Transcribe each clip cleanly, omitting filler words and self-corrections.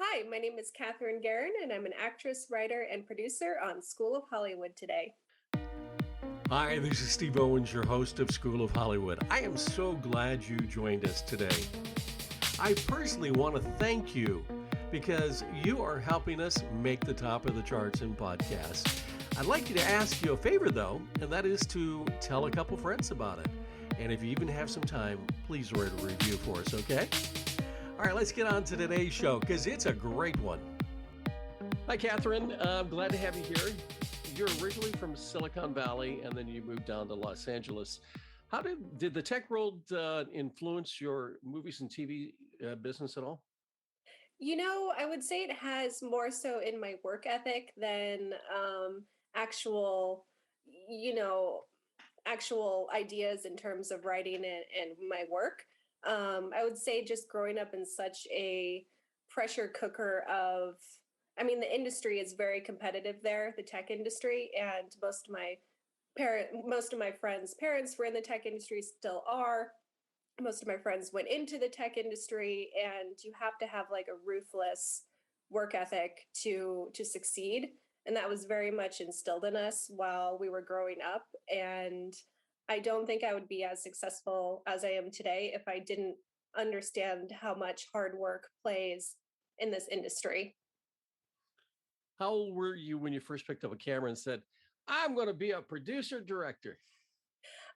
Hi, my name is Katherine Geren, and I'm an actress, writer, and producer on School of Hollywood today. Hi, this is Steve Owens, your host of School of Hollywood. I am so glad you joined us today. I personally want to thank you because you are helping us make the top of the charts in podcasts. I'd like you to ask you a favor, though, and that is to tell a couple friends about it. And if you even have some time, please write a review for us, okay? All right, let's get on to today's show because it's a great one. Hi, Katherine. I'm glad to have you here. You're originally from Silicon Valley, and then you moved down to Los Angeles. How did the tech world influence your movies and TV business at all? I would say it has more so in my work ethic than actual, you know, actual ideas in terms of writing and my work. I would say just growing up in such a pressure cooker the industry is very competitive there, the tech industry, and most of my friends' parents were in the tech industry, still are. Most of my friends went into the tech industry, and you have to have like a ruthless work ethic to succeed. And that was very much instilled in us while we were growing up. And I don't think I would be as successful as I am today if I didn't understand how much hard work plays in this industry. How old were you when you first picked up a camera and said, I'm going to be a producer director?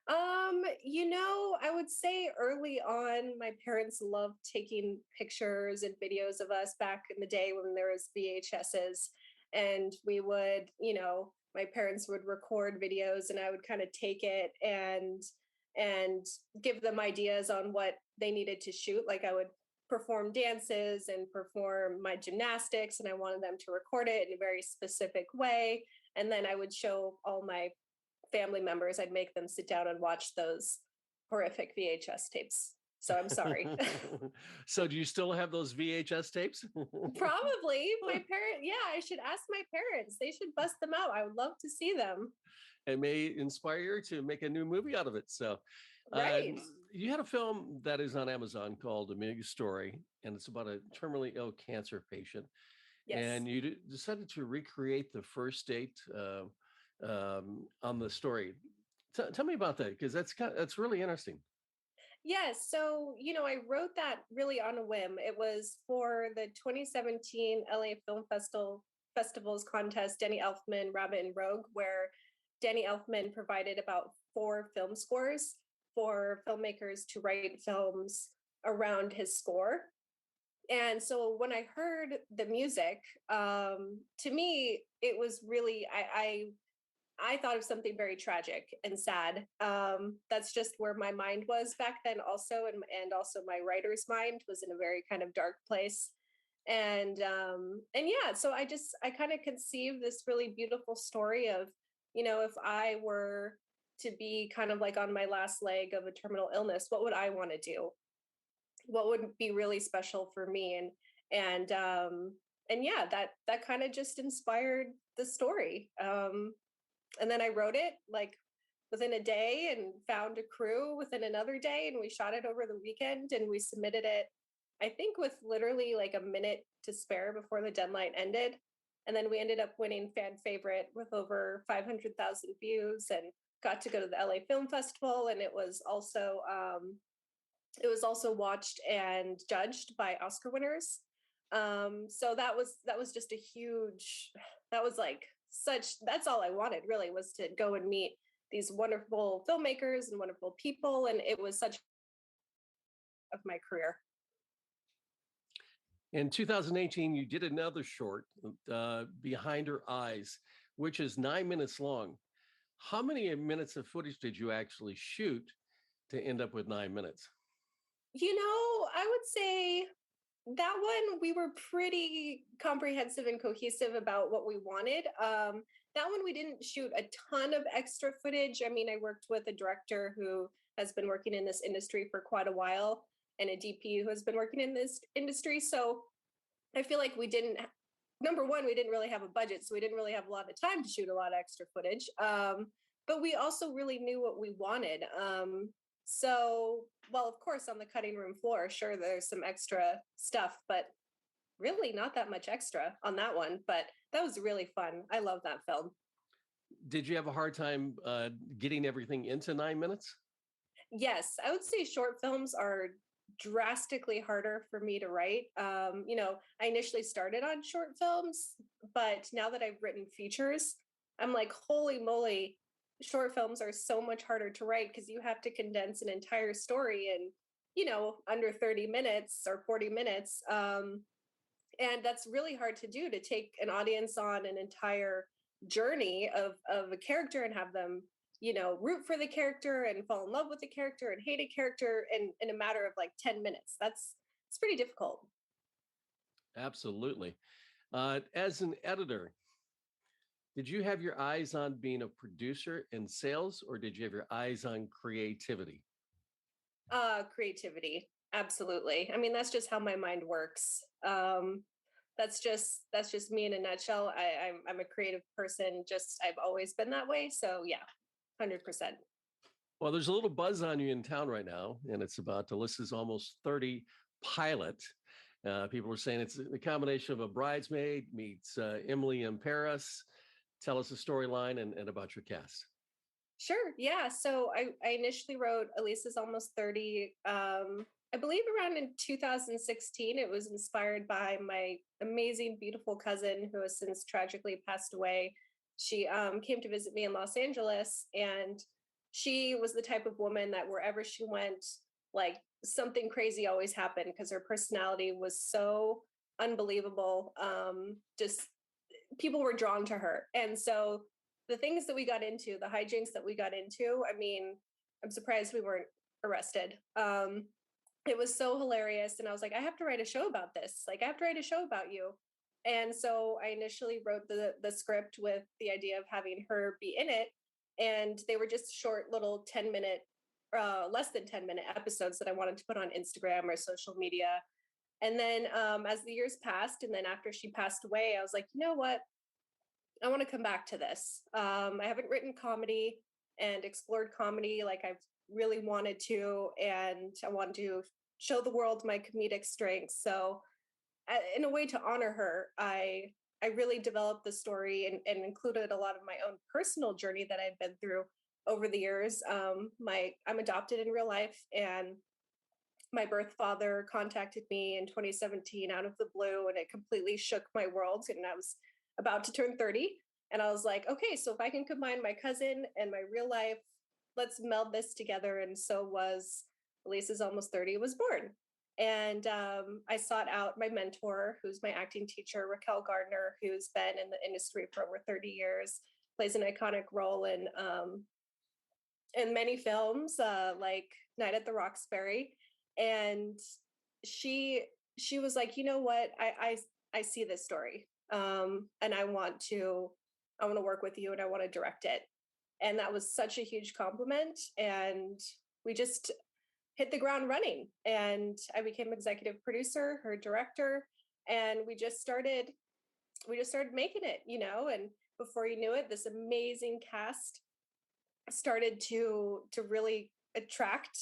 I would say early on, my parents loved taking pictures and videos of us back in the day when there was VHSs. And we would, my parents would record videos and I would kind of take it and give them ideas on what they needed to shoot. Like I would perform dances and perform my gymnastics, and I wanted them to record it in a very specific way. And then I would show all my family members. I'd make them sit down and watch those horrific VHS tapes. So I'm sorry. So do you still have those VHS tapes? Probably my parent. Yeah, I should ask my parents. They should bust them out. I would love to see them. It may inspire you to make a new movie out of it. So Right. you had a film that is on Amazon called A Big Story, and it's about a terminally ill cancer patient. Yes. And you decided to recreate the first date on the story. Tell me about that, because that's really interesting. Yes. So, I wrote that really on a whim. It was for the 2017 LA Festival's contest, Danny Elfman, Rabbit and Rogue, where Danny Elfman provided about 4 film scores for filmmakers to write films around his score. And so when I heard the music, to me, it was really I thought of something very tragic and sad. That's just where my mind was back then, also, and also my writer's mind was in a very kind of dark place. And yeah, so I kind of conceived this really beautiful story of, if I were to be kind of like on my last leg of a terminal illness, what would I want to do? What would be really special for me? And yeah, that kind of just inspired the story. And then I wrote it like within a day and found a crew within another day, and we shot it over the weekend and we submitted it, I think, with literally like a minute to spare before the deadline ended. And then we ended up winning fan favorite with over 500,000 views, and got to go to the LA Film Festival. And it was also watched and judged by Oscar winners. So that was just a huge, that was like that's all I wanted, really, was to go and meet these wonderful filmmakers and wonderful people. And it was such of my career. In 2018, you did another short, Behind Her Eyes, which is 9 minutes long. How many minutes of footage did you actually shoot to end up with 9 minutes? I would say that one, we were pretty comprehensive and cohesive about what we wanted. That one, we didn't shoot a ton of extra footage. I mean, I worked with a director who has been working in this industry for quite a while, and a DP who has been working in this industry. So I feel like number one, we didn't really have a budget, so we didn't really have a lot of time to shoot a lot of extra footage. But we also really knew what we wanted. So, well, of course, on the cutting room floor, sure, there's some extra stuff, but really not that much extra on that one, but that was really fun. I love that film. Did you have a hard time getting everything into 9 minutes? Yes, I would say short films are drastically harder for me to write. I initially started on short films, but now that I've written features, I'm like, holy moly, short films are so much harder to write because you have to condense an entire story in, under 30 minutes or 40 minutes. And that's really hard to do, to take an audience on an entire journey of a character and have them root for the character and fall in love with the character and hate a character in a matter of like 10 minutes. It's pretty difficult. Absolutely. As an editor, did you have your eyes on being a producer in sales, or did you have your eyes on creativity? Creativity, absolutely. I mean, that's just how my mind works. That's just me in a nutshell. I'm a creative person. Just I've always been that way. So yeah, 100%. Well, there's a little buzz on you in town right now, and it's about Elisa's Almost 30 pilot. People are saying it's the combination of a bridesmaid meets Emily in Paris. Tell us the storyline and about your cast. Sure. Yeah. So I initially wrote Elisa's Almost 30. I believe around in 2016. It was inspired by my amazing, beautiful cousin who has since tragically passed away. She came to visit me in Los Angeles, and she was the type of woman that wherever she went, like something crazy always happened because her personality was so unbelievable. Just people were drawn to her. And so the things that we got into, the hijinks that we got into, I mean, I'm surprised we weren't arrested. It was so hilarious. And I was like, I have to write a show about this. Like, I have to write a show about you. And so I initially wrote the script with the idea of having her be in it. And they were just short little 10-minute, less than 10-minute episodes that I wanted to put on Instagram or social media. And then as the years passed, and then after she passed away, I was like, you know what? I want to come back to this. I haven't written comedy and explored comedy like I've really wanted to, and I want to show the world my comedic strengths. So, in a way to honor her, I really developed the story and included a lot of my own personal journey that I've been through over the years. I'm adopted in real life, and my birth father contacted me in 2017 out of the blue, and it completely shook my world. And I was about to turn 30. And I was like, okay, so if I can combine my cousin and my real life, let's meld this together. And so was Elisa's Almost 30 was born. And I sought out my mentor, who's my acting teacher, Raquel Gardner, who's been in the industry for over 30 years, plays an iconic role in many films, like Night at the Roxbury. And she was like, you know what, I see this story, and I want to work with you, and I want to direct it. And that was such a huge compliment, and we just hit the ground running. And I became executive producer, her director, and we just started making it, and before you knew it, this amazing cast started to really attract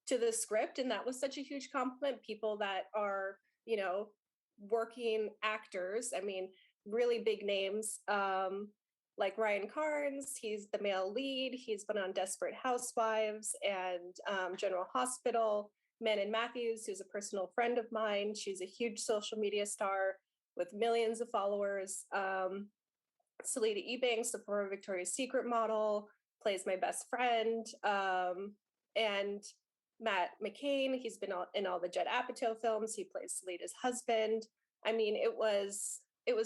to the script. And that was such a huge compliment. People that are, working actors, I mean, really big names, like Ryan Carnes. He's the male lead. He's been on Desperate Housewives and General Hospital. Manon Matthews, who's a personal friend of mine. She's a huge social media star with millions of followers. Salida Ebanks, the former Victoria's Secret model, plays my best friend. And Matt McCain, he's been in all the Judd Apatow films. He plays Salida's husband. I mean, it was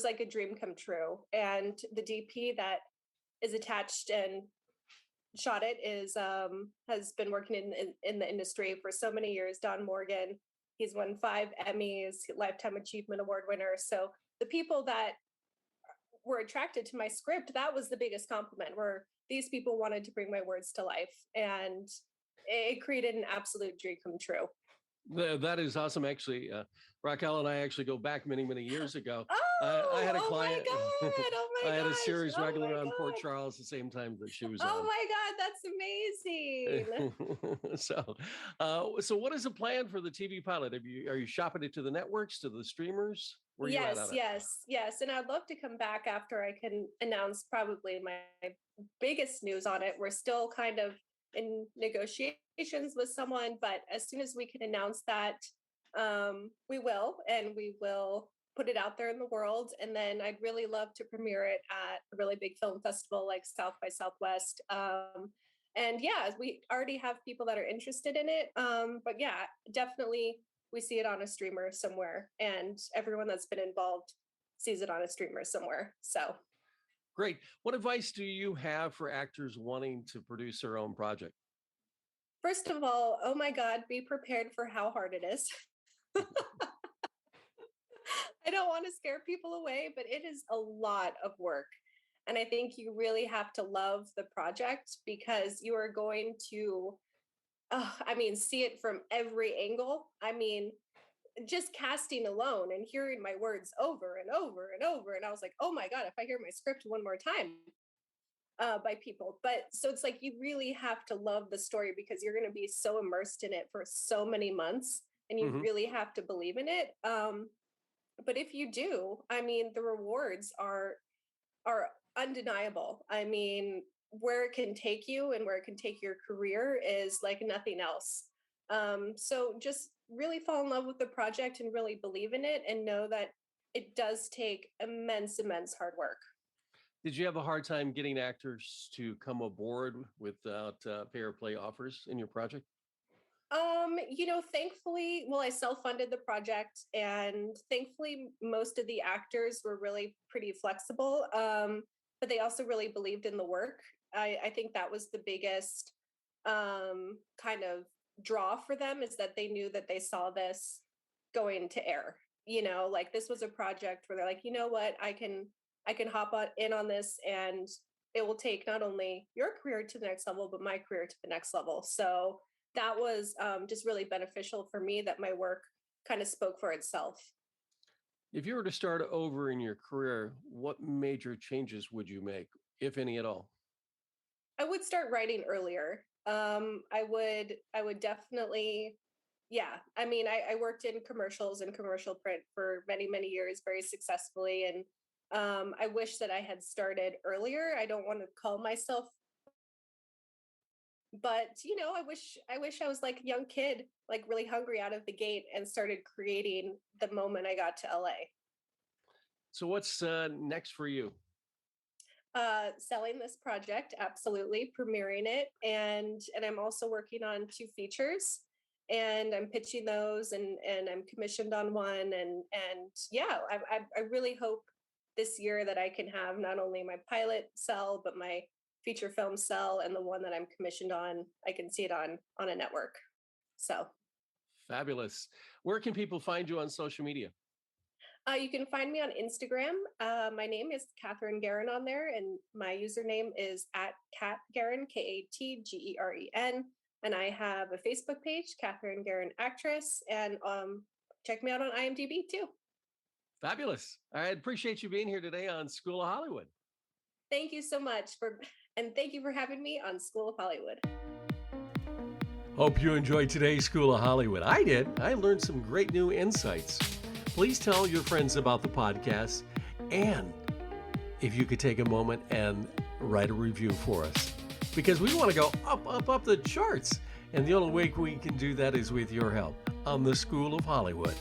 like a dream come true. And the DP that is attached and shot it is has been working in the industry for so many years. Don Morgan, he's won 5 Emmys, Lifetime Achievement Award winner. So the people that were attracted to my script, that was the biggest compliment, where these people wanted to bring my words to life, and it created an absolute dream come true. That is awesome. Actually, Raquel and I actually go back many, many years ago. I Oh, had a oh my client. God. Oh my I had a gosh. series Oh regular my on Port God. Charles the same time that she was Oh on. my God. That's amazing. So what is the plan for the TV pilot? Are you shopping it to the networks, to the streamers? Where are you at Yes, on it? yes, yes. And I'd love to come back after I can announce probably my biggest news on it. We're still kind of in negotiations with someone, but as soon as we can announce that, we will, and we will put it out there in the world. And then I'd really love to premiere it at a really big film festival like South by Southwest. And yeah, we already have people that are interested in it. But yeah, definitely we see it on a streamer somewhere, and everyone that's been involved sees it on a streamer somewhere. So Great. What advice do you have for actors wanting to produce their own project? first of all, oh my God, be prepared for how hard it is. I don't want to scare people away, but it is a lot of work. And I think you really have to love the project, because you are going to, see it from every angle. Just casting alone and hearing my words over and over and over. And I was like, oh my God, if I hear my script one more time by people. But so it's like, you really have to love the story, because you're going to be so immersed in it for so many months, and you Hmm. really have to believe in it. But if you do, the rewards are undeniable. Where it can take you and where it can take your career is like nothing else. So just really fall in love with the project and really believe in it, and know that it does take immense, immense hard work. Did you have a hard time getting actors to come aboard without pay or play offers in your project? Thankfully, well, I self-funded the project, and thankfully most of the actors were really pretty flexible. But they also really believed in the work. I think that was the biggest kind of draw for them, is that they knew that they saw this going to air. Like this was a project where they're like, you know what, I can hop in on this, and it will take not only your career to the next level, but my career to the next level. So that was just really beneficial for me, that my work kind of spoke for itself. If you were to start over in your career, what major changes would you make, if any at all? I would start writing earlier. I would definitely, yeah. I worked in commercials and commercial print for many, many years, very successfully. And I wish that I had started earlier. I don't want to call myself, but I wish I was like a young kid, like really hungry out of the gate, and started creating the moment I got to LA. So what's next for you? Selling this project, absolutely, premiering it, and I'm also working on 2 features, and I'm pitching those, and I'm commissioned on one, and yeah, I really hope this year that I can have not only my pilot sell, but my feature film sell, and the one that I'm commissioned on, I can see it on a network. So Fabulous. Where can people find you on social media? you can find me on Instagram. My name is Katherine Geren on there, and my username is at Kat Geren, Katgeren. And I have a Facebook page, Katherine Geren Actress, and check me out on IMDb too. Fabulous. I appreciate you being here today on School of Hollywood. Thank you so much and thank you for having me on School of Hollywood. Hope you enjoyed today's School of Hollywood. I did. I learned some great new insights. Please tell your friends about the podcast, and if you could take a moment and write a review for us, because we want to go up the charts. And the only way we can do that is with your help on the School of Hollywood.